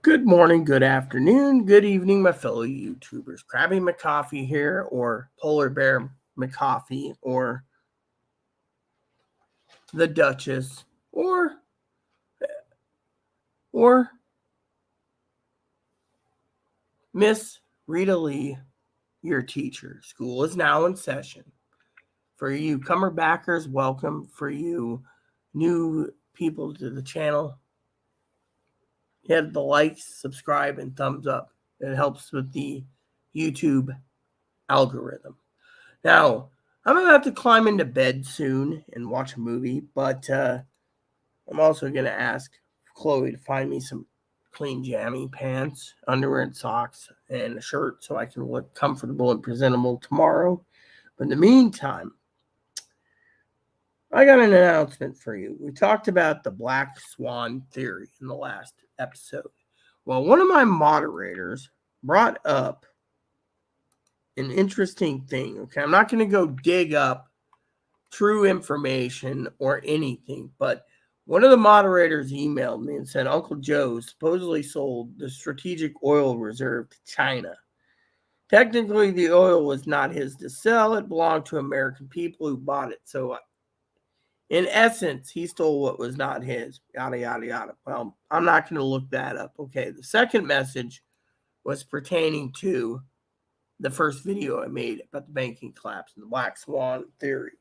Good morning, good afternoon, good evening, my fellow YouTubers. Krabby McCoffee here, or Polar Bear McCoffee, or the Duchess, or Miss Rita Lee, your teacher. School is now in session. For you comer backers, welcome. For you new people to the channel, hit the like, subscribe, and thumbs up. It helps with the YouTube algorithm. Now, I'm about to climb into bed soon and watch a movie, but I'm also going to ask Chloe to find me some clean jammy pants, underwear, and socks, and a shirt so I can look comfortable and presentable tomorrow. But in the meantime, I got an announcement for you. We talked about the black swan theory in the last episode. Well, one of my moderators brought up an interesting thing. Okay, I'm not going to go dig up true information or anything, but one of the moderators emailed me and said Uncle Joe supposedly sold the strategic oil reserve to China. Technically, the oil was not his to sell. It belonged to American people who bought it. So, in essence, he stole what was not his. Yada, yada, yada. Well, I'm not going to look that up. Okay, the second message was pertaining to the first video I made about the banking collapse and the black swan theory,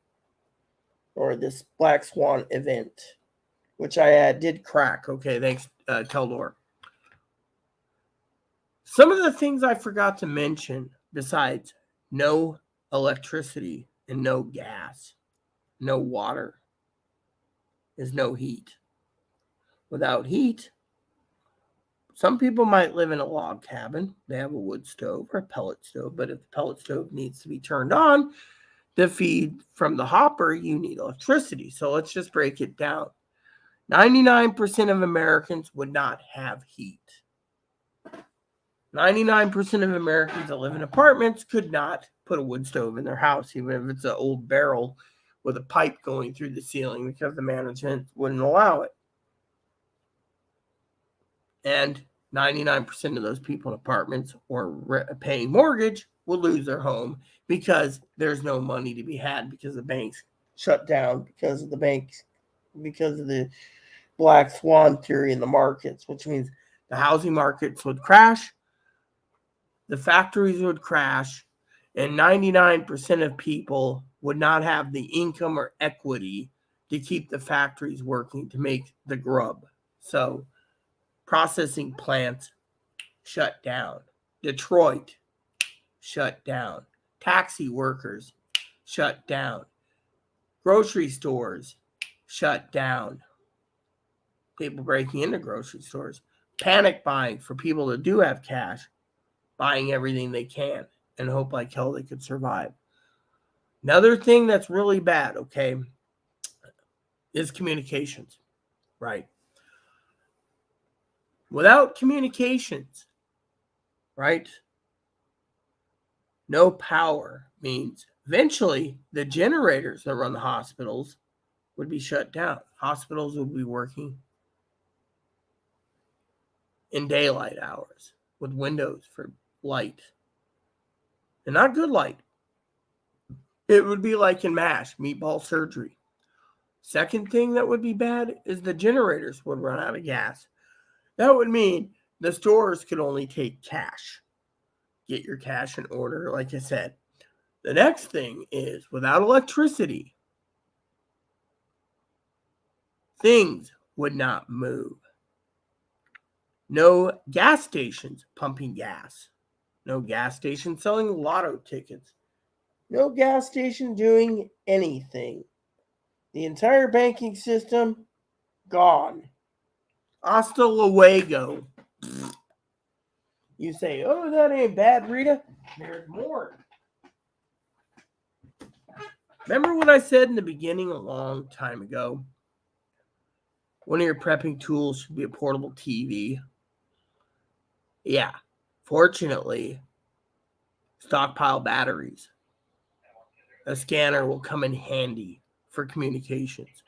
or this black swan event, which I did crack. Okay, thanks, Keldor. Some of the things I forgot to mention, besides no electricity and no gas, no water, is no heat. Without heat, some people might live in a log cabin. They have a wood stove or a pellet stove, but if the pellet stove needs to be turned on to feed from the hopper, you need electricity. So let's just break it down. 99% of Americans would not have heat. 99% of Americans that live in apartments could not put a wood stove in their house, even if it's an old barrel with a pipe going through the ceiling, because the management wouldn't allow it. And 99% of those people in apartments or paying mortgage will lose their home because there's no money to be had, because the banks shut down, because of the black swan theory in the markets, which means the housing markets would crash, the factories would crash, and 99% of people would not have the income or equity to keep the factories working to make the grub. So processing plants shut down. Detroit shut down. Taxi workers shut down. Grocery stores shut down. People breaking into grocery stores. Panic buying for people that do have cash, buying everything they can and hope like hell they could survive. Another thing that's really bad, okay, is communications, right? Without communications, right, no power means eventually the generators that run the hospitals would be shut down. Hospitals would be working in daylight hours with windows for light, and not good light. It would be like in MASH, meatball surgery. Second thing that would be bad is the generators would run out of gas. That would mean the stores could only take cash. Get your cash in order, like I said. The next thing is, without electricity, things would not move. No gas stations pumping gas. No gas station selling lotto tickets. No gas station doing anything. The entire banking system, gone. Hasta luego. You say, oh, that ain't bad, Rita. There's more. Remember what I said in the beginning a long time ago? One of your prepping tools should be a portable TV. Yeah. Fortunately, stockpile batteries. A scanner will come in handy for communications.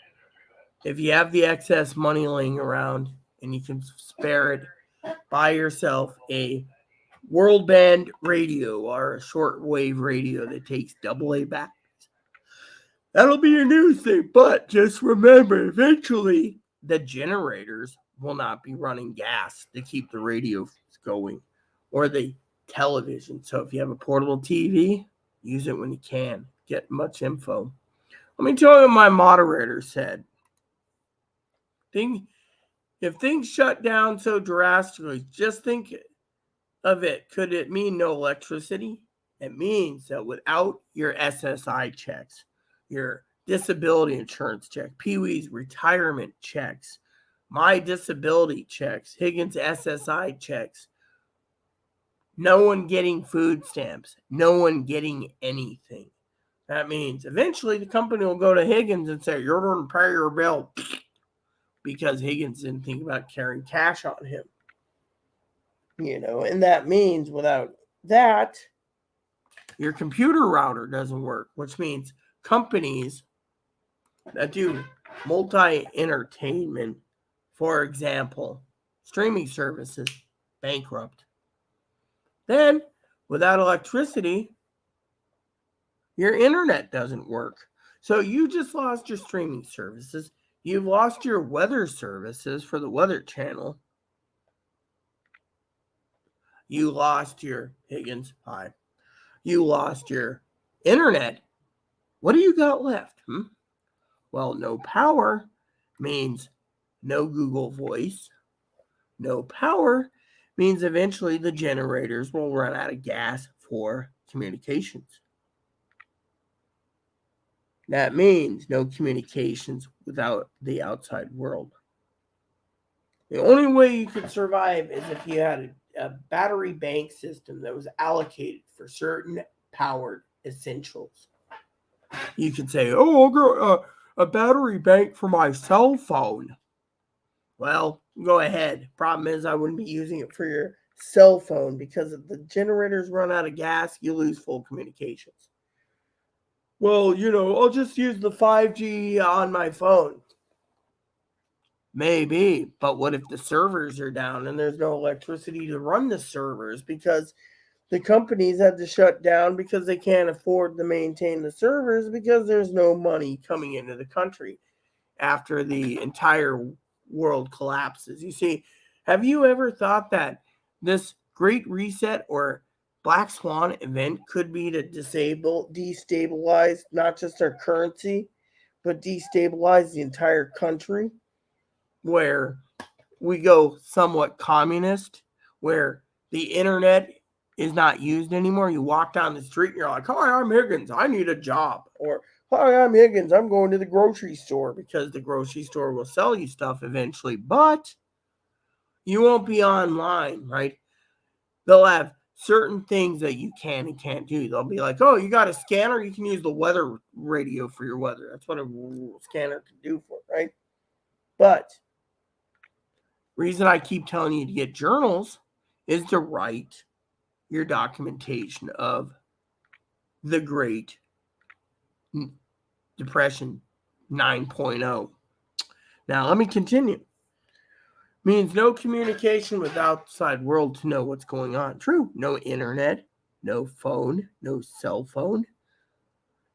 If you have the excess money laying around and you can spare it, buy yourself a world band radio or a shortwave radio that takes AA batteries. That'll be your new thing. But just remember, eventually, the generators will not be running gas to keep the radio going or the television. So if you have a portable TV, use it when you can. Get much info. Let me tell you what my moderator said. If things shut down so drastically, just think of it. Could it mean no electricity? It means that without your SSI checks, your disability insurance check, Pee Wee's retirement checks, my disability checks, Higgins SSI checks, no one getting food stamps, no one getting anything. That means eventually the company will go to Higgins and say, you're going to pay your bill, because Higgins didn't think about carrying cash on him. And that means without that, your computer router doesn't work, which means companies that do multi-entertainment, for example, streaming services, bankrupt. Then, without electricity, your internet doesn't work. So you just lost your streaming services. You've lost your weather services for the Weather Channel. You lost your Higgins. Hi. You lost your internet. What do you got left? Well, no power means no Google Voice. No power means eventually the generators will run out of gas for communications. That means no communications without the outside world. The only way you could survive is if you had a battery bank system that was allocated for certain powered essentials. You could say, oh, I'll go a battery bank for my cell phone. Well, go ahead. Problem is, I wouldn't be using it for your cell phone because if the generators run out of gas, you lose full communications. Well, I'll just use the 5G on my phone. Maybe, but what if the servers are down and there's no electricity to run the servers because the companies had to shut down because they can't afford to maintain the servers because there's no money coming into the country after the entire world collapses? You see, have you ever thought that this Great Reset or Black Swan event could be to destabilize not just our currency, but destabilize the entire country, where we go somewhat communist, where the internet is not used anymore? You walk down the street and you're like, hi, I'm Higgins, I need a job. Or, hi, I'm Higgins, I'm going to the grocery store, because the grocery store will sell you stuff eventually, but you won't be online, right? They'll have certain things that you can and can't do. They'll be like, oh, you got a scanner? You can use the weather radio for your weather. That's what a scanner can do for it, right? But reason I keep telling you to get journals is to write your documentation of the Great Depression 9.0. Now, let me continue. Means no communication with outside world to know what's going on. True. No internet, no phone, no cell phone,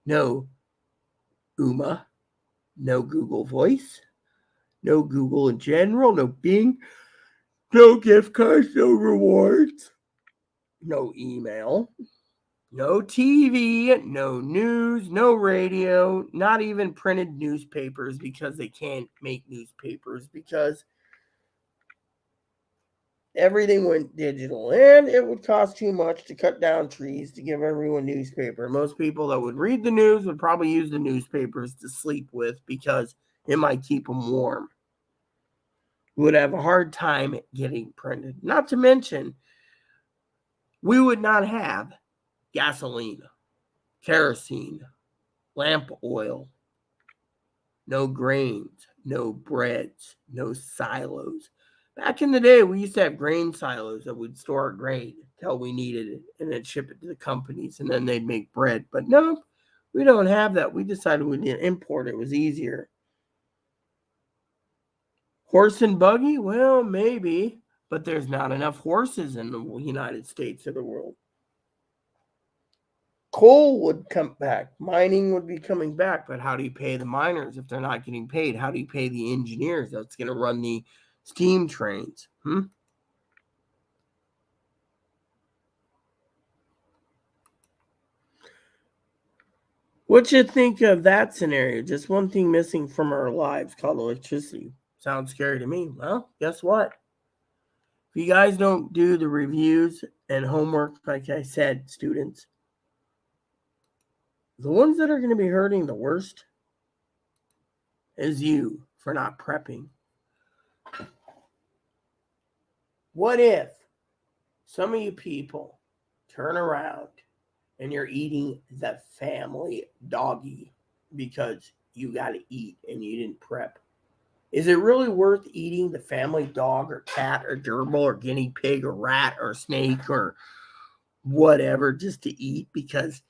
no UMA, no Google Voice, no Google in general, no Bing, no gift cards, no rewards, no email, no TV, no news, no radio, not even printed newspapers, because they can't make newspapers because everything went digital, and it would cost too much to cut down trees to give everyone newspaper. Most people that would read the news would probably use the newspapers to sleep with because it might keep them warm. We would have a hard time getting printed. Not to mention, we would not have gasoline, kerosene, lamp oil, no grains, no breads, no silos. Back in the day, we used to have grain silos that would store our grain until we needed it and then ship it to the companies, and then they'd make bread. But no, we don't have that. We decided we didn't import it. It was easier. Horse and buggy? Well, maybe. but there's not enough horses in the United States or the world. Coal would come back. Mining would be coming back, but how do you pay the miners if they're not getting paid? How do you pay the engineers that's going to run the steam trains? What you think of that scenario? Just one thing missing from our lives called electricity. Sounds scary to me. Well, guess what? If you guys don't do the reviews and homework, like I said, students, the ones that are going to be hurting the worst is you for not prepping. What if some of you people turn around and you're eating the family doggy because you got to eat and you didn't prep? Is it really worth eating the family dog or cat or gerbil or guinea pig or rat or snake or whatever just to eat because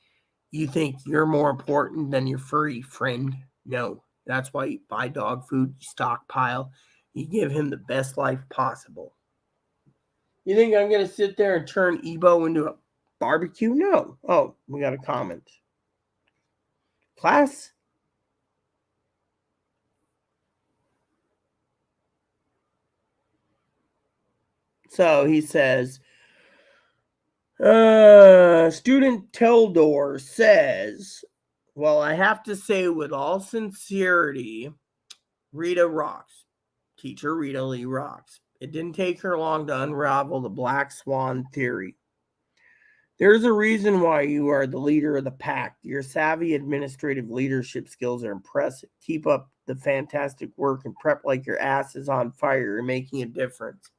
you think you're more important than your furry friend? No. That's why you buy dog food, you stockpile, you give him the best life possible. You think I'm going to sit there and turn Ebo into a barbecue? No. Oh, we got a comment. Class? So he says, student Teldor says, well, I have to say with all sincerity, Rita rocks. Teacher Rita Lee rocks. It didn't take her long to unravel the black swan theory. There's a reason why you are the leader of the pack. Your savvy administrative leadership skills are impressive. Keep up the fantastic work and prep like your ass is on fire. You're making a difference.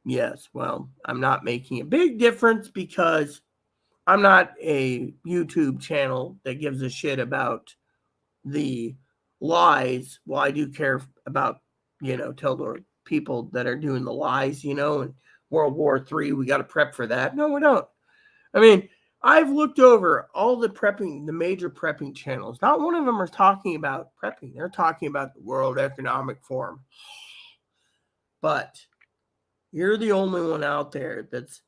Yes, well, I'm not making a big difference because I'm not a YouTube channel that gives a shit about the lies. Well, I do care about, tell the people that are doing the lies, and World War III, we got to prep for that. No, we don't. I mean, I've looked over all the major prepping channels. Not one of them are talking about prepping. They're talking about the World Economic Forum. But you're the only one out there that's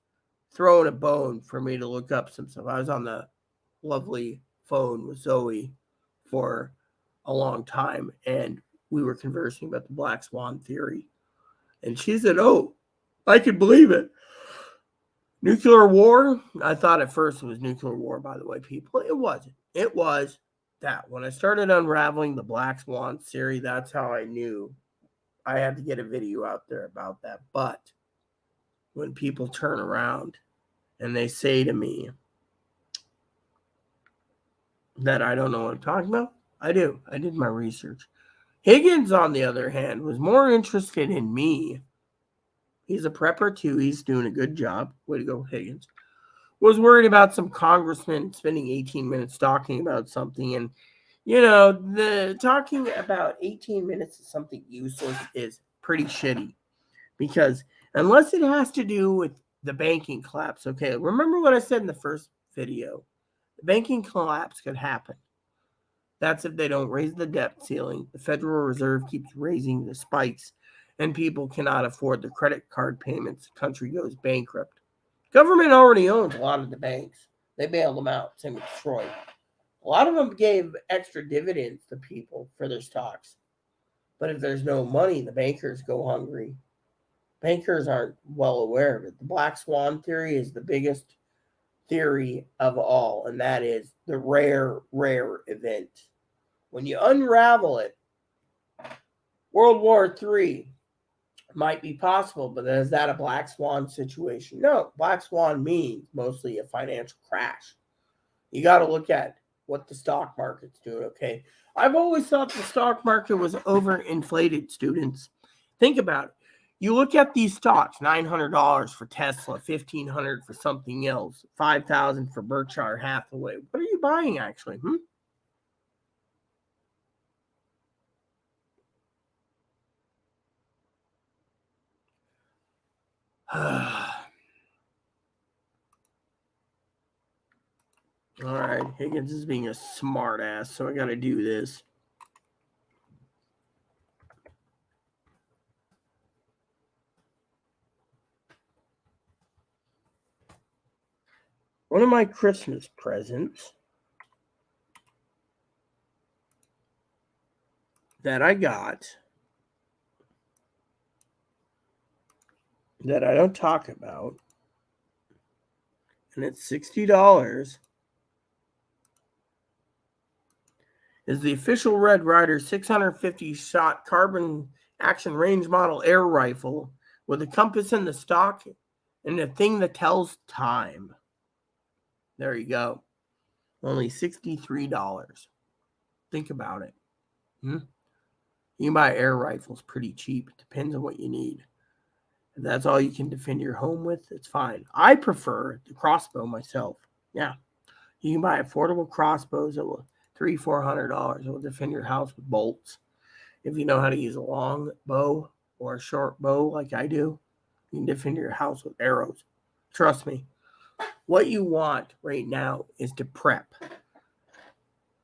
throwing a bone for me to look up some stuff. I was on the lovely phone with Zoe for a long time, and we were conversing about the black swan theory. And she said, oh, I could believe it. Nuclear war? I thought at first it was nuclear war, by the way, people. It wasn't. It was that. When I started unraveling the black swan theory, that's how I knew I had to get a video out there about that. But when people turn around and they say to me that I don't know what I'm talking about, I do. I did my research. Higgins, on the other hand, was more interested in me. He's a prepper too. He's doing a good job. Way to go, Higgins. Was worried about some congressman spending 18 minutes talking about something. And, the talking about 18 minutes of something useless is pretty shitty. Because unless it has to do with the banking collapse, okay, remember what I said in the first video. The banking collapse could happen. That's if they don't raise the debt ceiling. The Federal Reserve keeps raising the spikes, and people cannot afford the credit card payments. The country goes bankrupt. Government already owns a lot of the banks. They bailed them out. Same with Detroit. A lot of them gave extra dividends to people for their stocks. But if there's no money, the bankers go hungry. Bankers aren't well aware of it. The black swan theory is the biggest theory of all, and that is the rare event. When you unravel it, World War III might be possible, but is that a black swan situation? No, black swan means mostly a financial crash. You got to look at what the stock market's doing, okay? I've always thought the stock market was overinflated, students. Think about it. You look at these stocks, $900 for Tesla, $1,500 for something else, $5,000 for Berkshire Hathaway. What are you buying, actually? All right, Higgins is being a smart ass, so I got to do this. one of my Christmas presents that I got that I don't talk about, and it's $60, is the official Red Ryder 650 shot carbon action range model air rifle with a compass in the stock and a thing that tells time. There you go. Only $63. Think about it. You can buy air rifles pretty cheap. It depends on what you need. If that's all you can defend your home with, it's fine. I prefer the crossbow myself. Yeah. You can buy affordable crossbows that will $300-$400. It will defend your house with bolts. If you know how to use a long bow or a short bow like I do, you can defend your house with arrows. Trust me. What you want right now is to prep.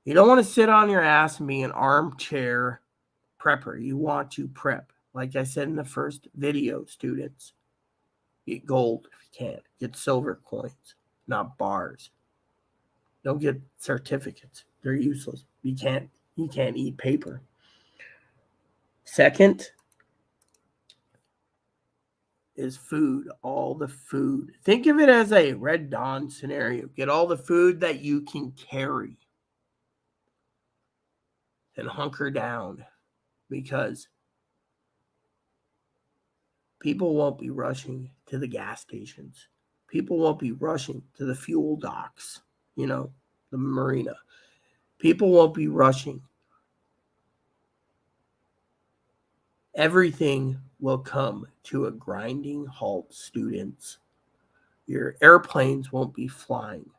You don't want to sit on your ass and be an armchair prepper. You want to prep. Like I said in the first video, students, get gold if you can. Get silver coins, not bars. Don't get certificates. They're useless. You can't eat paper. Second is food. All the food. Think of it as a Red Dawn scenario. Get all the food that you can carry and hunker down, because people won't be rushing to the gas stations. People won't be rushing to the fuel docks, the marina. People won't be rushing. Everything will come to a grinding halt, students. Your airplanes won't be flying.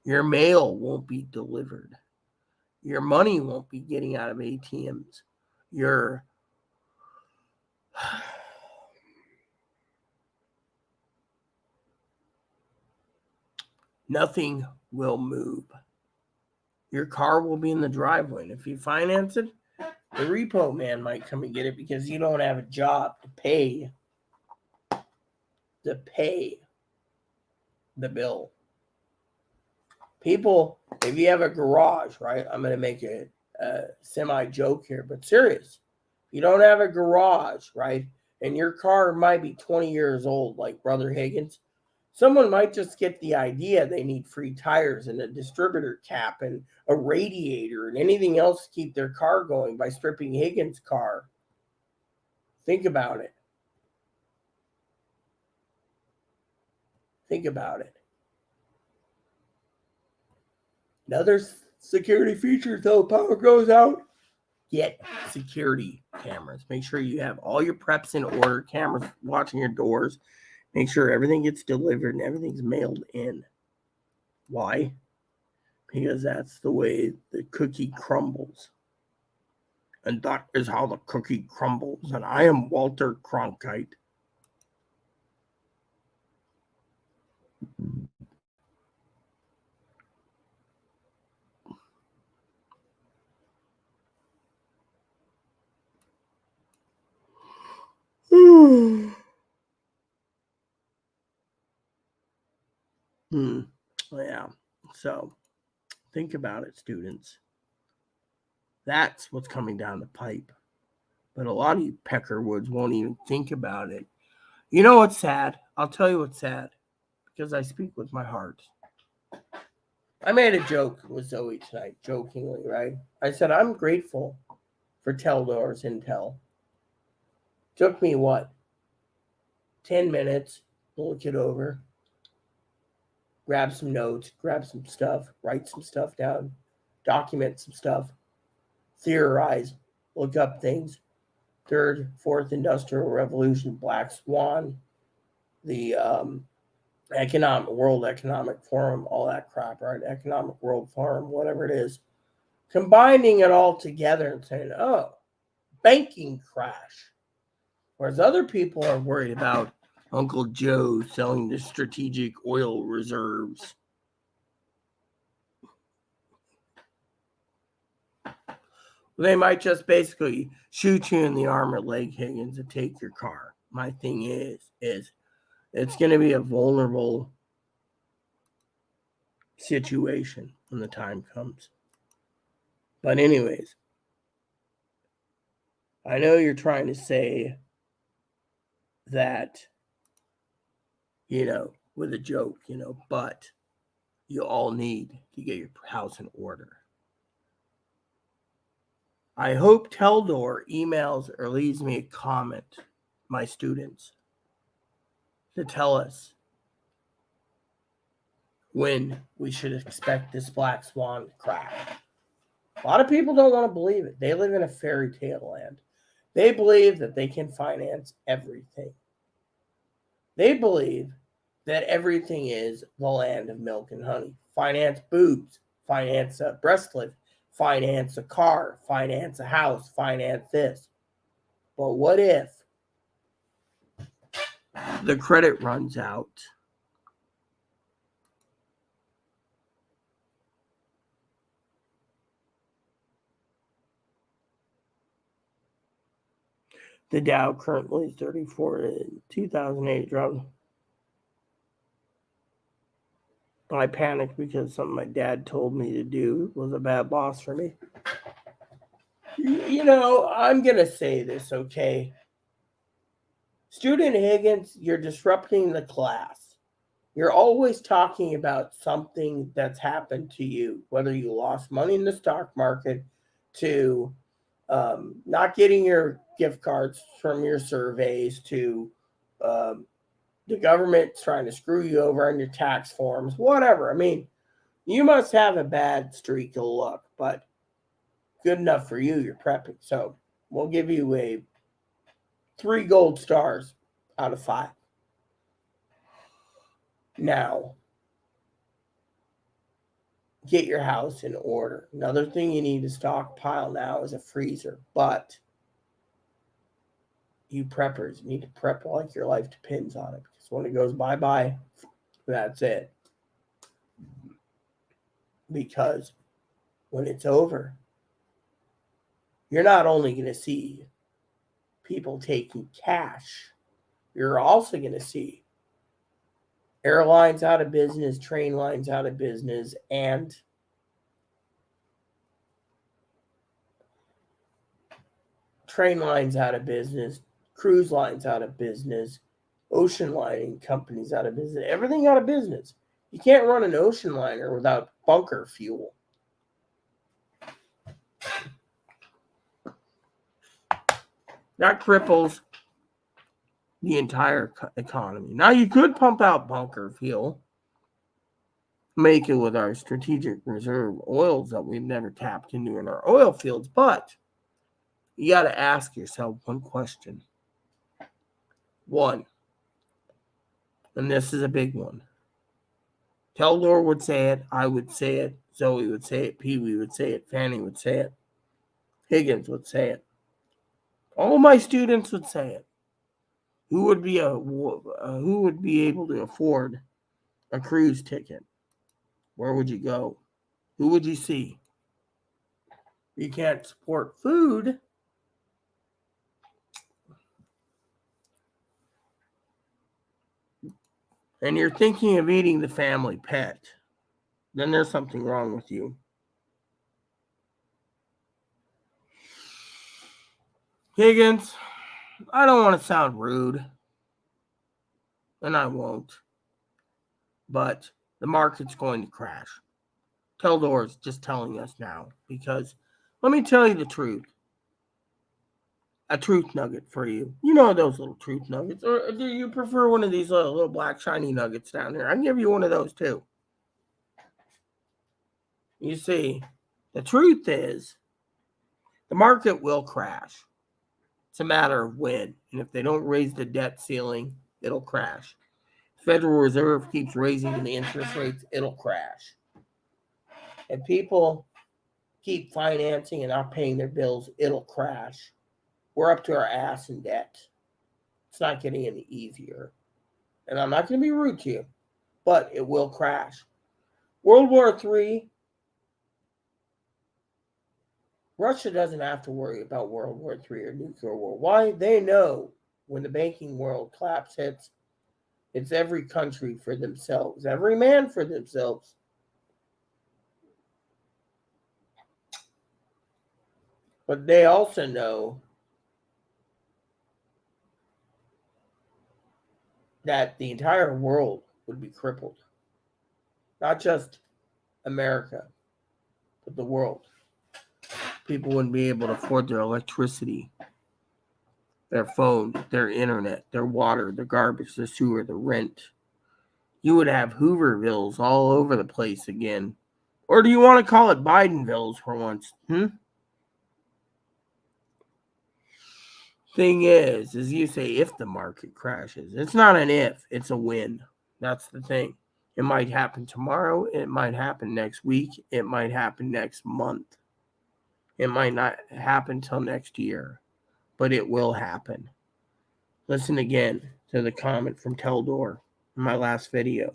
Your mail won't be delivered. Your money won't be getting out of ATMs. Nothing will move. Your car will be in the driveway. And if you finance it, the repo man might come and get it because you don't have a job to pay the bill. People, if you have a garage, right? I'm going to make a semi-joke here, but serious. You don't have a garage, right? And your car might be 20 years old, like Brother Higgins. Someone might just get the idea they need free tires and a distributor cap and a radiator and anything else to keep their car going by stripping Higgins' car. Think about it. Think about it. Another security feature, though, power goes out, get security cameras. Make sure you have all your preps in order, cameras watching your doors. Make sure everything gets delivered and everything's mailed in. Why? Because that's the way the cookie crumbles. And that is how the cookie crumbles. And I am Walter Cronkite. Yeah. So think about it, students. That's what's coming down the pipe. But a lot of you peckerwoods won't even think about it. You know what's sad? I'll tell you what's sad. Because I speak with my heart. I made a joke with Zoe tonight, jokingly, right? I said, I'm grateful for Teldor's intel. Took me, 10 minutes to look it over, grab some notes, grab some stuff, write some stuff down, document some stuff, theorize, look up things. Third, fourth industrial revolution, Black Swan, the World Economic Forum, all that crap, right? Economic World Forum, whatever it is. Combining it all together and saying, oh, banking crash. Whereas other people are worried about Uncle Joe selling the strategic oil reserves. They might just basically shoot you in the arm or leg, Higgins, and take your car. My thing is it's going to be a vulnerable situation when the time comes. But anyways, I know you're trying to say that, with a joke, but you all need to get your house in order. I hope Teldor emails or leaves me a comment, my students, to tell us when we should expect this black swan to crack. A lot of people don't want to believe it. They live in a fairy tale land. They believe that they can finance everything. They believe that everything is the land of milk and honey. Finance boobs, finance a breast lift, finance a car, finance a house, finance this. But what if the credit runs out? The Dow currently is 34 in 2008 dropped. I panicked because something my dad told me to do was a bad loss for me. I'm going to say this, okay? Student Higgins, you're disrupting the class. You're always talking about something that's happened to you, whether you lost money in the stock market, to not getting your gift cards from your surveys, to the government trying to screw you over on your tax forms, whatever. I mean, you must have a bad streak of luck, but good enough for you. You're prepping. So we'll give you a 3 gold stars out of 5. Now, get your house in order. Another thing you need to stockpile now is a freezer, but you preppers need to prep like your life depends on it, because when it goes bye-bye, that's it. Because when it's over, you're not only going to see people taking cash, you're also going to see airlines out of business, train lines out of business, and train lines out of business, cruise lines out of business, ocean lining companies out of business, everything out of business. You can't run an ocean liner without bunker fuel. That cripples the entire economy. Now, you could pump out bunker fuel, make it with our strategic reserve oils that we've never tapped into in our oil fields, but you got to ask yourself one question. One, and this is a big one. Teldor would say it, I would say it, Zoe would say it, Pee Wee would say it, Fanny would say it, Higgins would say it. All my students would say it. Who would be able to afford a cruise ticket? Where would you go? Who would you see? You can't support food. And you're thinking of eating the family pet, then there's something wrong with you. Higgins, I don't want to sound rude, and I won't, but the market's going to crash. Teldor's just telling us now, because let me tell you the truth. A truth nugget for you. You know those little truth nuggets, or do you prefer one of these little black shiny nuggets down there? I can give you one of those too. You see, the truth is the market will crash. It's a matter of when. And if they don't raise the debt ceiling, it'll crash. Federal Reserve keeps raising the interest rates, it'll crash. And people keep financing and not paying their bills, it'll crash. We're up to our ass in debt. It's not getting any easier. And I'm not going to be rude to you, but it will crash. World War III, Russia doesn't have to worry about World War III or nuclear war. Why? They know when the banking world collapse hits, it's every country for themselves, every man for themselves. But they also know that the entire world would be crippled. Not just America, but the world. People wouldn't be able to afford their electricity, their phone, their internet, their water, their garbage, the sewer, the rent. You would have Hoovervilles all over the place again. Or do you want to call it Bidenvilles for once? Thing is you say if the market crashes. It's not an if, it's a when. That's the thing. It might happen tomorrow. It might happen next week. It might happen next month. It might not happen till next year, but it will happen. Listen again to the comment from Teldor in my last video.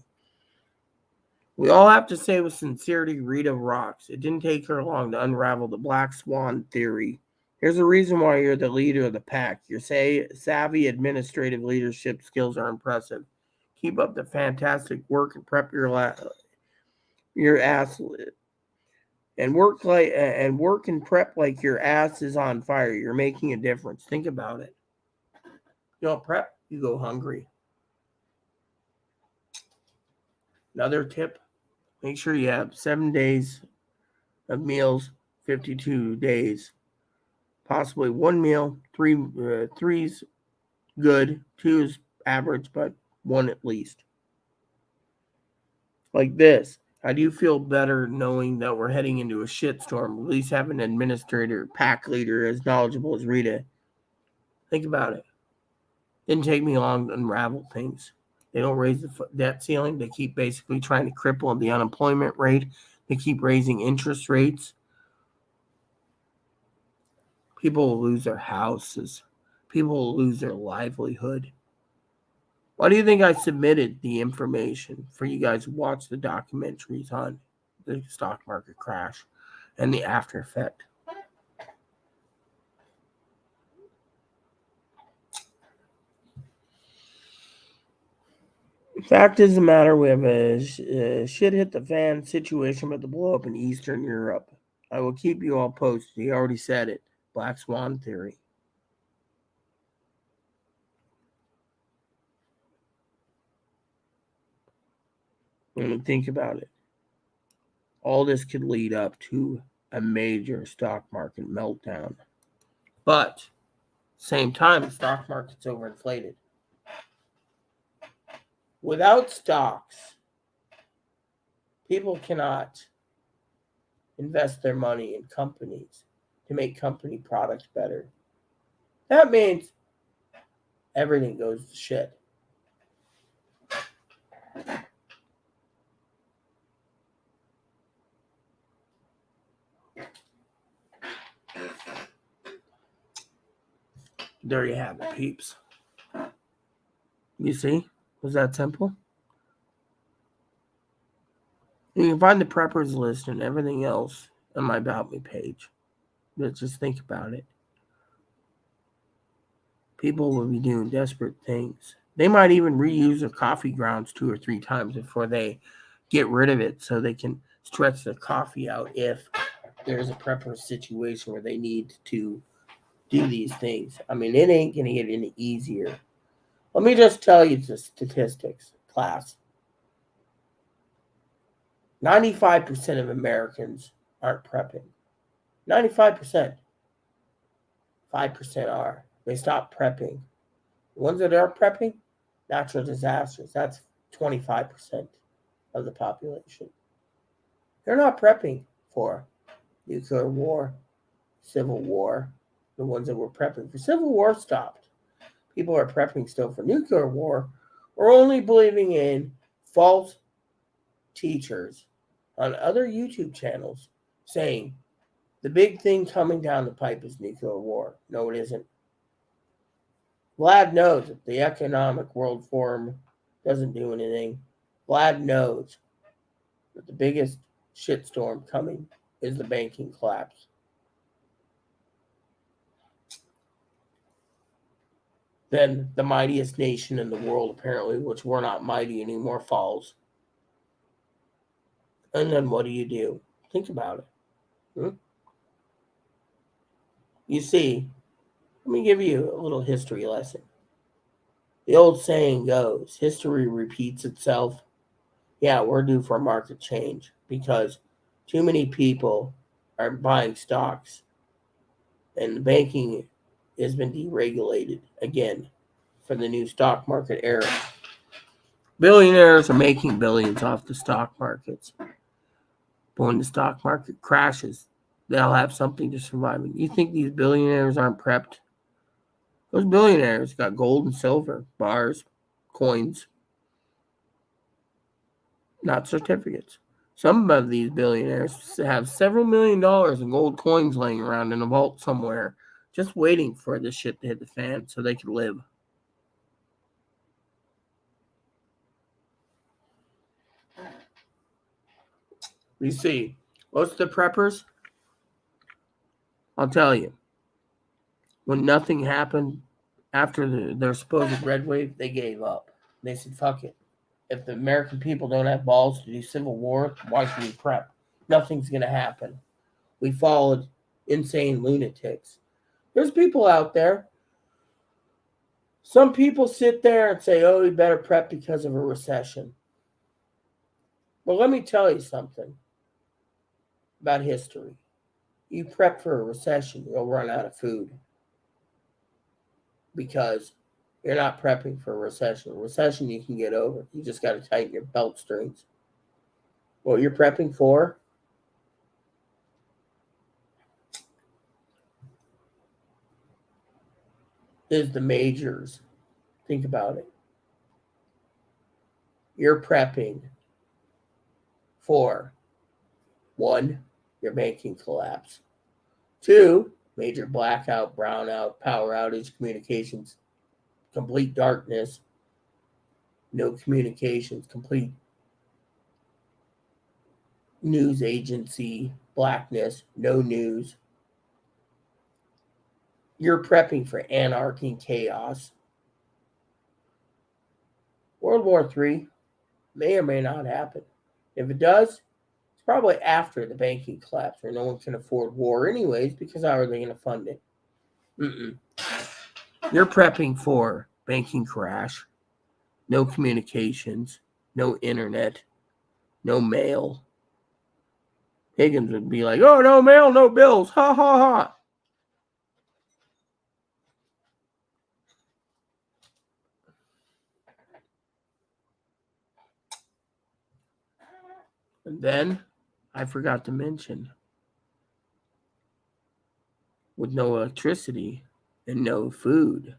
We all have to say with sincerity, Rita rocks. It didn't take her long to unravel the black swan theory. Here's a reason why you're the leader of the pack. Your savvy administrative leadership skills are impressive. Keep up the fantastic work and prep your ass and work and prep like your ass is on fire. You're making a difference. Think about it. You don't prep, you go hungry. Another tip, make sure you have 7 days of meals, 52 days. Possibly one meal, three's good, two is average, but one at least. Like this. How do you feel better knowing that we're heading into a shitstorm? At least have an administrator, pack leader as knowledgeable as Rita. Think about it. Didn't take me long to unravel things. They don't raise the debt ceiling. They keep basically trying to cripple the unemployment rate. They keep raising interest rates. People will lose their houses. People will lose their livelihood. Why do you think I submitted the information for you guys to watch the documentaries on the stock market crash and the after effect? Fact is the matter, we have a shit hit the fan situation about to blow up in Eastern Europe. I will keep you all posted. He already said it. Black swan theory. Think about it. All this could lead up to a major stock market meltdown. But same time, the stock market's overinflated. Without stocks, people cannot invest their money in companies to make company products better. That means everything goes to shit. There you have it, peeps. You see? Was that simple? You can find the preppers list and everything else on my About Me page. But just think about it. People will be doing desperate things. They might even reuse their coffee grounds 2 or 3 times before they get rid of it so they can stretch their coffee out if there's a prepper situation where they need to do these things. I mean, it ain't going to get any easier. Let me just tell you the statistics, class. 95% of Americans aren't prepping. 95%. 5% are. They stop prepping. The ones that are prepping, natural disasters. That's 25% of the population. They're not prepping for nuclear war, civil war. The ones that were prepping for civil war stopped. People are prepping still for nuclear war or only believing in false teachers on other YouTube channels saying the big thing coming down the pipe is nuclear war. No, it isn't. Vlad knows that the Economic World Forum doesn't do anything. Vlad knows that the biggest shitstorm coming is the banking collapse. Then the mightiest nation in the world, apparently, which we're not mighty anymore, falls. And then what do you do? Think about it. You see, let me give you a little history lesson. The old saying goes, history repeats itself. Yeah, we're due for a market change because too many people are buying stocks and banking has been deregulated again for the new stock market era. Billionaires are making billions off the stock markets. But when the stock market crashes, they'll have something to survive. You think these billionaires aren't prepped? Those billionaires got gold and silver, bars, coins, not certificates. Some of these billionaires have several $1,000,000 in gold coins laying around in a vault somewhere, just waiting for this shit to hit the fan so they can live. You see, most of the preppers, I'll tell you, when nothing happened after their supposed red wave, they gave up. They said, fuck it. If the American people don't have balls to do civil war, why should we prep? Nothing's going to happen. We followed insane lunatics. There's people out there. Some people sit there and say, oh, we better prep because of a recession. Well, let me tell you something about history. You prep for a recession, you'll run out of food because you're not prepping for a recession. A recession you can get over. You just got to tighten your belt strings. What you're prepping for is the majors. Think about it. You're prepping for one, your banking collapse. Two, major blackout, brownout, power outage, communications, complete darkness, no communications, complete news agency blackness, no news. You're prepping for anarchy and chaos. World War III may or may not happen. If it does, it's probably after the banking collapse where no one can afford war anyways because how are they going to fund it? You're prepping for banking crash, no communications, no internet, no mail. Higgins would be like, oh, no mail, no bills. Ha, ha, ha. And then, I forgot to mention, with no electricity and no food,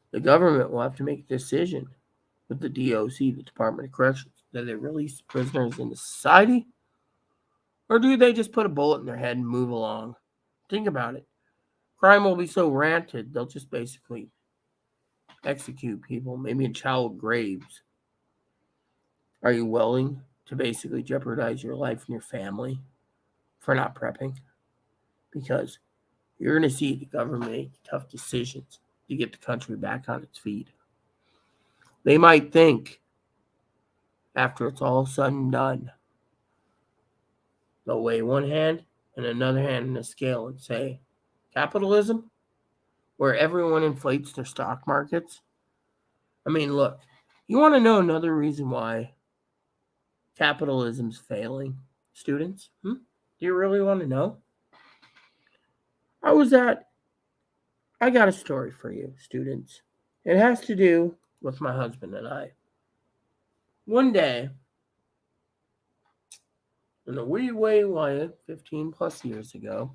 the government will have to make a decision with the DOC, the Department of Corrections. Do they release prisoners into society? Or do they just put a bullet in their head and move along? Think about it. Crime will be so rampant, they'll just basically execute people, maybe in child graves. Are you willing to basically jeopardize your life and your family for not prepping? Because you're going to see the government make tough decisions to get the country back on its feet. They might think, after it's all said and done, they'll weigh one hand and another hand in the scale and say, capitalism, where everyone inflates their stock markets. I mean, look, you want to know another reason why capitalism's failing, students? Do you really want to know? I got a story for you, students. It has to do with my husband and I. One day, in a wee way, 15 plus years ago,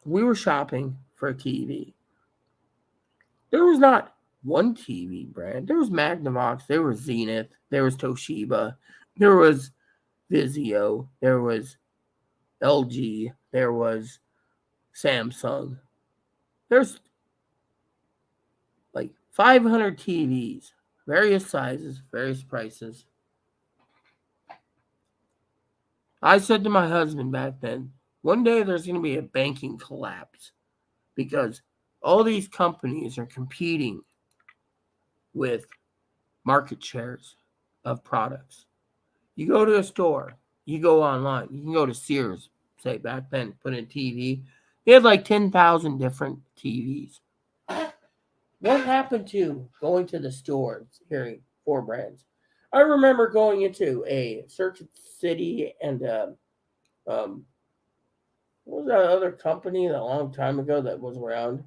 we were shopping for a TV. There was not one TV brand. There was Magnavox, there was Zenith, there was Toshiba, there was Vizio, there was LG, there was Samsung. There's like 500 TVs, various sizes, various prices. I said to my husband back then, one day there's going to be a banking collapse because all these companies are competing with market shares of products. You go to a store, you go online, you can go to Sears, say back then, put in TV. They had like 10,000 different TVs. What happened to going to the stores, hearing 4 brands? I remember going into a Circuit City and um, what was that other company a long time ago that was around?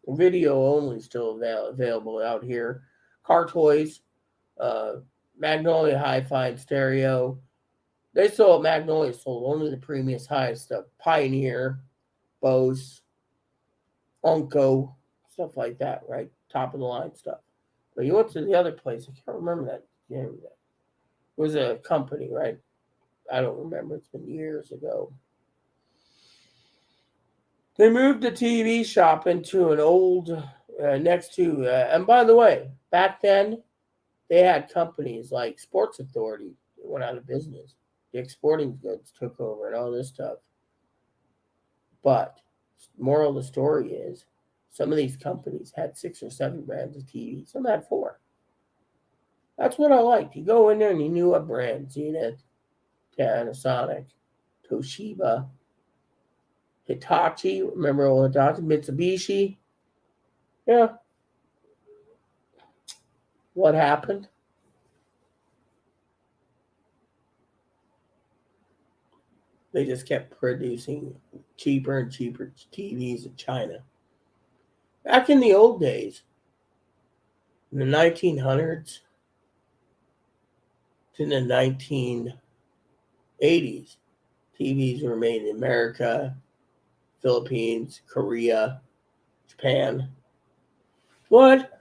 Video only still available out here. Car Toys, uh, Magnolia Hi-Fi and Stereo. They sold Magnolia sold only the premium high stuff. Pioneer, Bose, Unco, stuff like that, right? Top of the line stuff. But you went to the other place. I can't remember that name. It was a company, right? I don't remember. It's been years ago. They moved the TV shop into an old next to. And by the way, back then they had companies like Sports Authority that went out of business. Dick's Sporting Goods took over and all this stuff. But moral of the story is, some of these companies had 6 or 7 brands of TV. Some had 4. That's what I liked. You go in there and you knew what brand: Zenith, Panasonic, Toshiba, Hitachi. Remember old Hitachi? Mitsubishi. Yeah. What happened? They just kept producing cheaper and cheaper TVs in China. Back in the old days, in the 1900s to the 1980s, TVs were made in America, Philippines, Korea, Japan. What?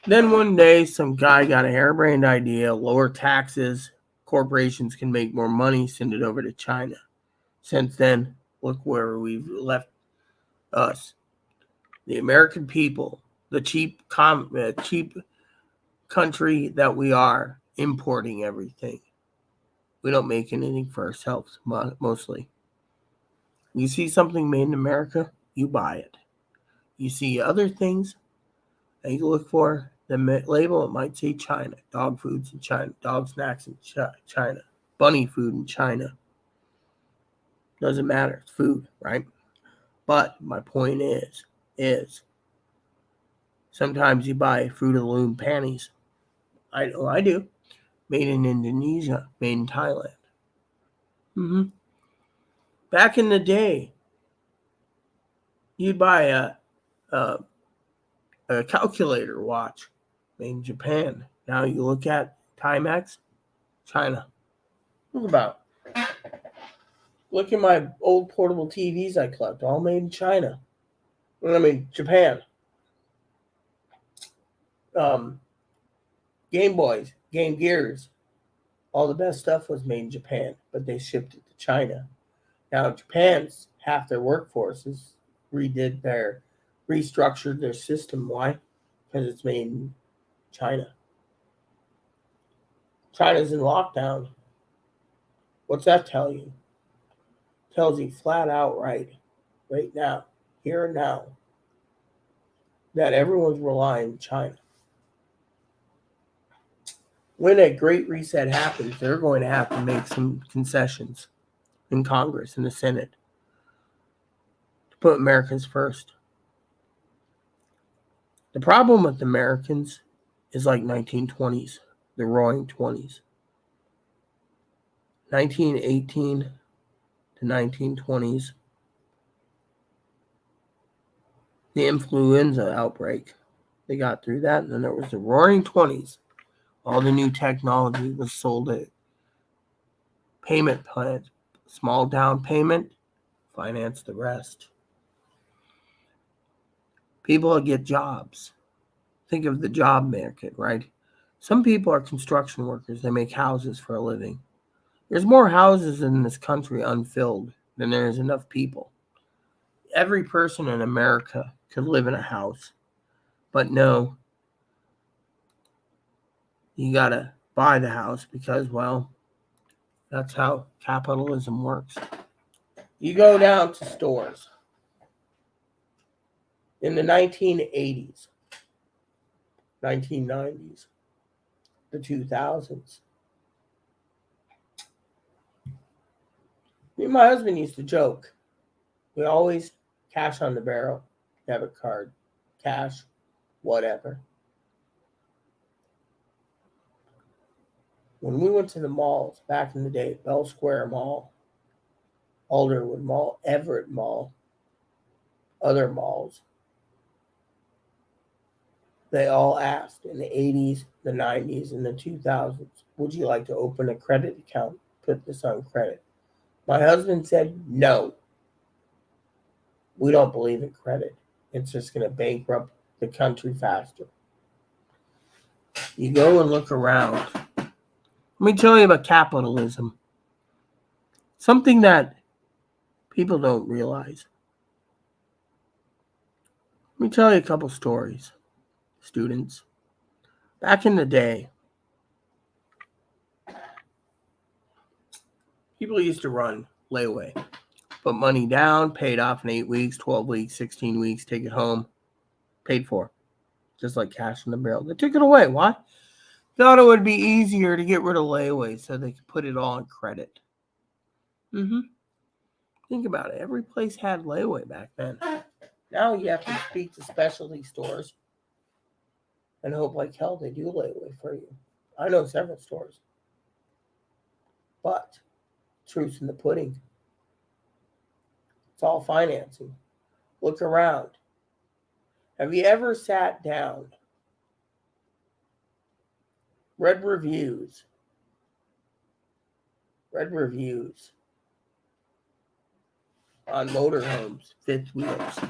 Then one day, some guy got a harebrained idea: lower taxes, corporations can make more money, send it over to China. Since then, look where we've left us. The American people, the cheap country that we are, importing everything. We don't make anything for ourselves, mostly. You see something made in America, you buy it. You see other things that you look for, the label, it might say China. Dog foods in China. Dog snacks in China. Bunny food in China. Doesn't matter. It's food, right? But my point is sometimes you buy Fruit of the Loom panties. I know I do. Made in Indonesia. Made in Thailand. Mm-hmm. Back in the day, you'd buy a calculator watch made in Japan. Now you look at Timex, China. Look about. Look at my old portable TVs I collect, all made in China. I mean, Japan. Game Boys, Game Gears, all the best stuff was made in Japan, but they shipped it to China. Now Japan's half their workforce is restructured their system. Why? Because it's made in China. China's in lockdown. What's that tell you? It tells you flat out right now, here and now, that everyone's relying on China. When a great reset happens, they're going to have to make some concessions in Congress and the Senate to put Americans first. The problem with Americans is like 1920s, the roaring 20s. 1918 to 1920s, the influenza outbreak. They got through that, and then there was the roaring 20s. All the new technology was sold at payment plans. Small down payment, finance the rest. People get jobs. Think of the job market, right? Some people are construction workers. They make houses for a living. There's more houses in this country unfilled than there is enough people. Every person in America could live in a house. But no, you gotta buy the house because, well, that's how capitalism works. You go down to stores in the 1980s, 1990s, the 2000s. Me and my husband used to joke. We always cash on the barrel, debit card, cash, whatever. When we went to the malls back in the day, Bell Square Mall, Alderwood Mall, Everett Mall, other malls, they all asked in the 80s, the 90s, and the 2000s, would you like to open a credit account? Put this on credit. My husband said, no, we don't believe in credit. It's just going to bankrupt the country faster. You go and look around. Let me tell you about capitalism. Something that people don't realize. Let me tell you a couple stories, students. Back in the day, people used to run layaway. Put money down, paid off in 8 weeks, 12 weeks, 16 weeks, take it home, paid for. Just like cash in the barrel. They took it away. Why? Thought it would be easier to get rid of layaway so they could put it all on credit. Think about it. Every place had layaway back then. Now you have to speak to specialty stores and hope like hell they do layaway for you. I know several stores. But truth's in the pudding. It's all financing. Look around. Have you ever sat down, read reviews on motorhomes, fifth wheels?